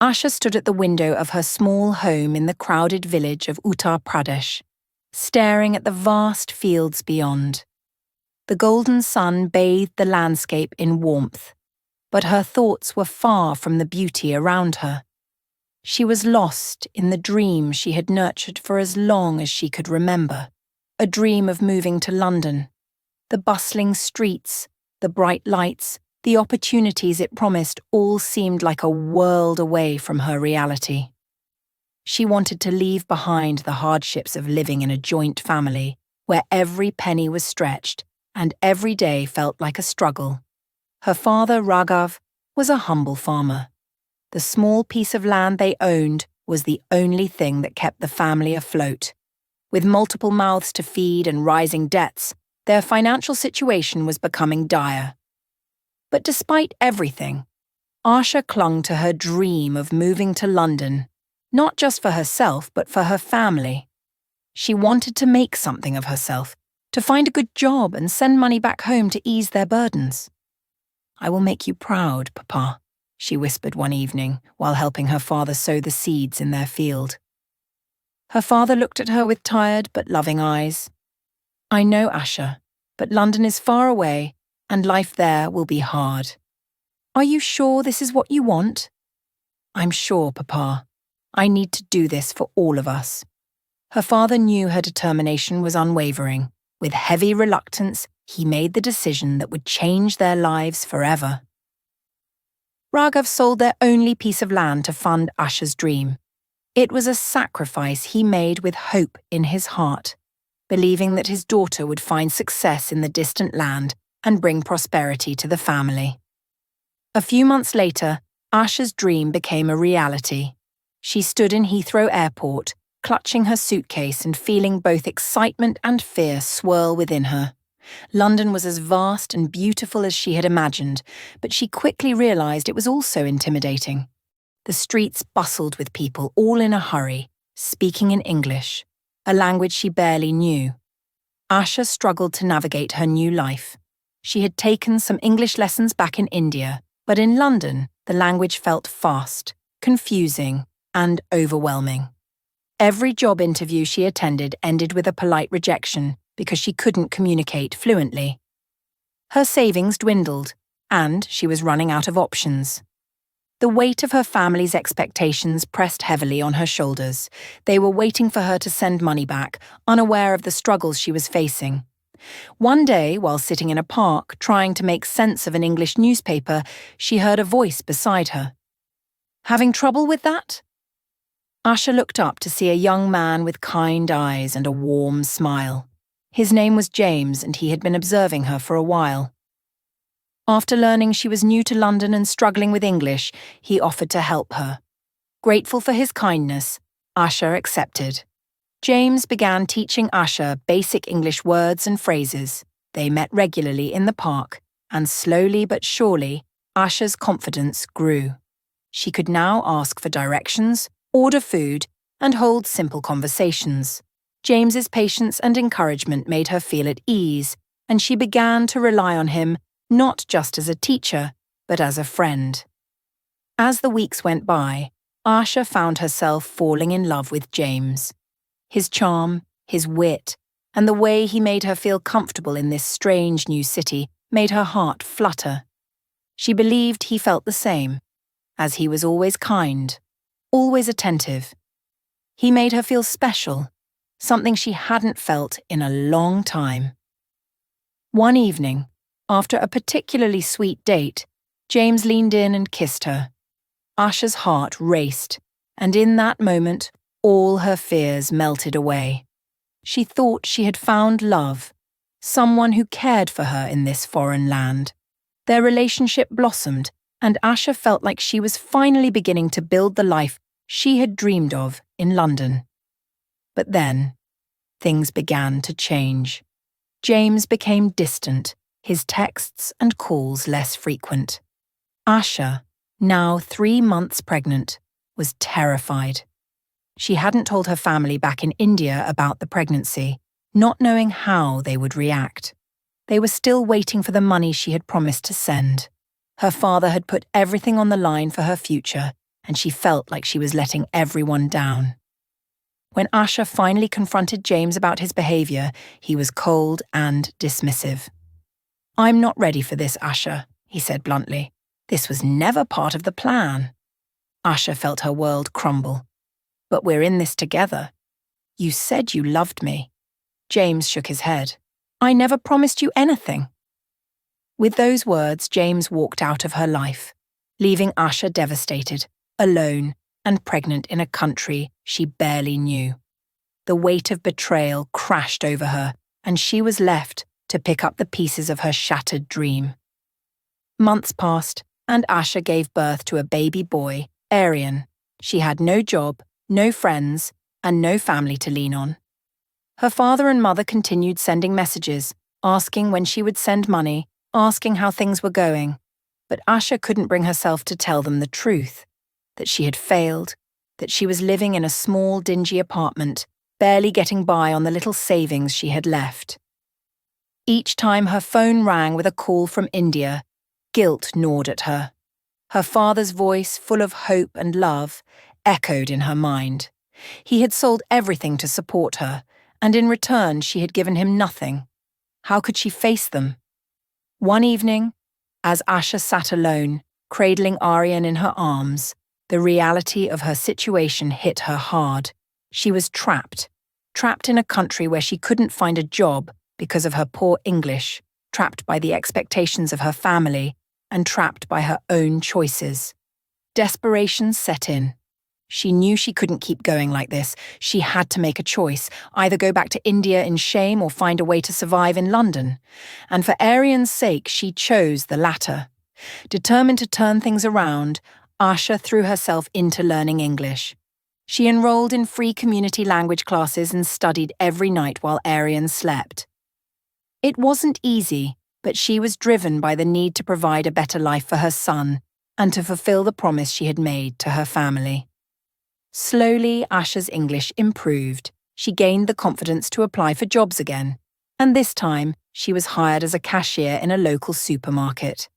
Asha stood at the window of her small home in the crowded village of Uttar Pradesh, staring at the vast fields beyond. The golden sun bathed the landscape in warmth, but her thoughts were far from the beauty around her. She was lost in the dream she had nurtured for as long as she could remember, a dream of moving to London. The bustling streets, the bright lights, the opportunities it promised all seemed like a world away from her reality. She wanted to leave behind the hardships of living in a joint family, where every penny was stretched and every day felt like a struggle. Her father, Raghav, was a humble farmer. The small piece of land they owned was the only thing that kept the family afloat. With multiple mouths to feed and rising debts, their financial situation was becoming dire. But despite everything, Asha clung to her dream of moving to London, not just for herself but for her family. She wanted to make something of herself, to find a good job and send money back home to ease their burdens. "I will make you proud, Papa," she whispered one evening while helping her father sow the seeds in their field. Her father looked at her with tired but loving eyes. "I know, Asha, but London is far away and life there will be hard. Are you sure this is what you want?" "I'm sure, Papa. I need to do this for all of us." Her father knew her determination was unwavering. With heavy reluctance, he made the decision that would change their lives forever. Raghav sold their only piece of land to fund Asha's dream. It was a sacrifice he made with hope in his heart, believing that his daughter would find success in the distant land and bring prosperity to the family. A few months later, Asha's dream became a reality. She stood in Heathrow Airport, clutching her suitcase and feeling both excitement and fear swirl within her. London was as vast and beautiful as she had imagined, but she quickly realized it was also intimidating. The streets bustled with people, all in a hurry, speaking in English, a language she barely knew. Asha struggled to navigate her new life. She had taken some English lessons back in India, but in London, the language felt fast, confusing, and overwhelming. Every job interview she attended ended with a polite rejection because she couldn't communicate fluently. Her savings dwindled, and she was running out of options. The weight of her family's expectations pressed heavily on her shoulders. They were waiting for her to send money back, unaware of the struggles she was facing. One day, while sitting in a park, trying to make sense of an English newspaper, she heard a voice beside her. "Having trouble with that?" Asha looked up to see a young man with kind eyes and a warm smile. His name was James, and he had been observing her for a while. After learning she was new to London and struggling with English, he offered to help her. Grateful for his kindness, Asha accepted. James began teaching Asha basic English words and phrases. They met regularly in the park, and slowly but surely, Asha's confidence grew. She could now ask for directions, order food, and hold simple conversations. James's patience and encouragement made her feel at ease, and she began to rely on him not just as a teacher, but as a friend. As the weeks went by, Asha found herself falling in love with James. His charm, his wit, and the way he made her feel comfortable in this strange new city made her heart flutter. She believed he felt the same, as he was always kind, always attentive. He made her feel special, something she hadn't felt in a long time. One evening, after a particularly sweet date, James leaned in and kissed her. Asha's heart raced, and in that moment, all her fears melted away. She thought she had found love, someone who cared for her in this foreign land. Their relationship blossomed, and Asha felt like she was finally beginning to build the life she had dreamed of in London. But then, things began to change. James became distant, his texts and calls less frequent. Asha, now 3 months pregnant, was terrified. She hadn't told her family back in India about the pregnancy, not knowing how they would react. They were still waiting for the money she had promised to send. Her father had put everything on the line for her future, and she felt like she was letting everyone down. When Asha finally confronted James about his behaviour, he was cold and dismissive. "I'm not ready for this, Asha," he said bluntly. "This was never part of the plan." Asha felt her world crumble. "But we're in this together. You said you loved me." James shook his head. "I never promised you anything." With those words, James walked out of her life, leaving Asha devastated, alone, and pregnant in a country she barely knew. The weight of betrayal crashed over her, and she was left to pick up the pieces of her shattered dream. Months passed, and Asha gave birth to a baby boy, Aryan. She had no job, no friends, and no family to lean on. Her father and mother continued sending messages, asking when she would send money, asking how things were going. But Asha couldn't bring herself to tell them the truth, that she had failed, that she was living in a small, dingy apartment, barely getting by on the little savings she had left. Each time her phone rang with a call from India, guilt gnawed at her. Her father's voice, full of hope and love, echoed in her mind. He had sold everything to support her, and in return she had given him nothing. How could she face them? One evening, as Asha sat alone, cradling Aryan in her arms, the reality of her situation hit her hard. She was trapped in a country where she couldn't find a job because of her poor English, trapped by the expectations of her family, and trapped by her own choices. Desperation set in. She knew she couldn't keep going like this. She had to make a choice, either go back to India in shame or find a way to survive in London. And for Aryan's sake, she chose the latter. Determined to turn things around, Asha threw herself into learning English. She enrolled in free community language classes and studied every night while Aryan slept. It wasn't easy, but she was driven by the need to provide a better life for her son and to fulfill the promise she had made to her family. Slowly, Asha's English improved. She gained the confidence to apply for jobs again, and this time she was hired as a cashier in a local supermarket.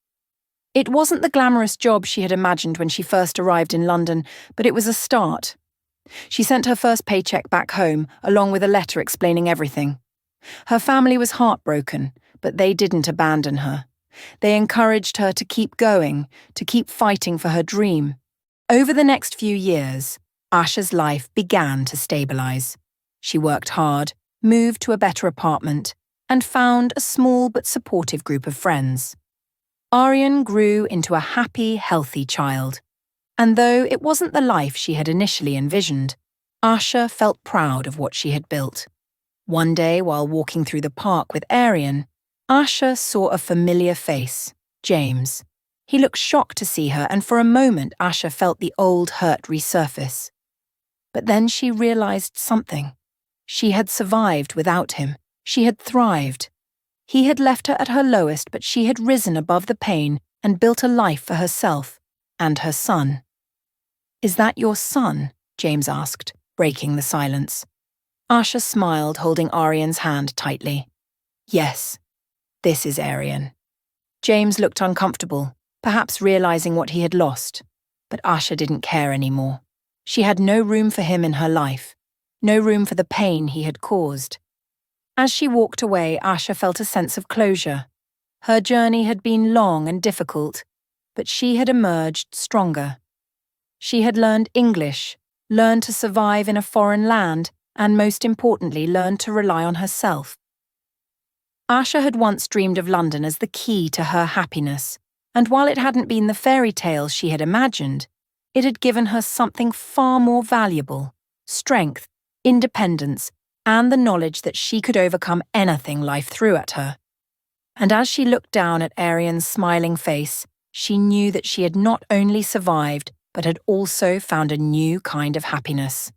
It wasn't the glamorous job she had imagined when she first arrived in London, but it was a start. She sent her first paycheck back home, along with a letter explaining everything. Her family was heartbroken, but they didn't abandon her. They encouraged her to keep going, to keep fighting for her dream. Over the next few years, Asha's life began to stabilize. She worked hard, moved to a better apartment, and found a small but supportive group of friends. Aryan grew into a happy, healthy child. And though it wasn't the life she had initially envisioned, Asha felt proud of what she had built. One day, while walking through the park with Aryan, Asha saw a familiar face, James. He looked shocked to see her, and for a moment Asha felt the old hurt resurface. But then she realized something. She had survived without him. She had thrived. He had left her at her lowest, but she had risen above the pain and built a life for herself and her son. "Is that your son?" James asked, breaking the silence. Asha smiled, holding Aryan's hand tightly. "Yes, this is Aryan." James looked uncomfortable, perhaps realizing what he had lost, but Asha didn't care anymore. She had no room for him in her life, no room for the pain he had caused. As she walked away, Asha felt a sense of closure. Her journey had been long and difficult, but she had emerged stronger. She had learned English, learned to survive in a foreign land, and most importantly, learned to rely on herself. Asha had once dreamed of London as the key to her happiness, and while it hadn't been the fairy tale she had imagined, it had given her something far more valuable: strength, independence, and the knowledge that she could overcome anything life threw at her. And as she looked down at Aryan's smiling face, she knew that she had not only survived, but had also found a new kind of happiness.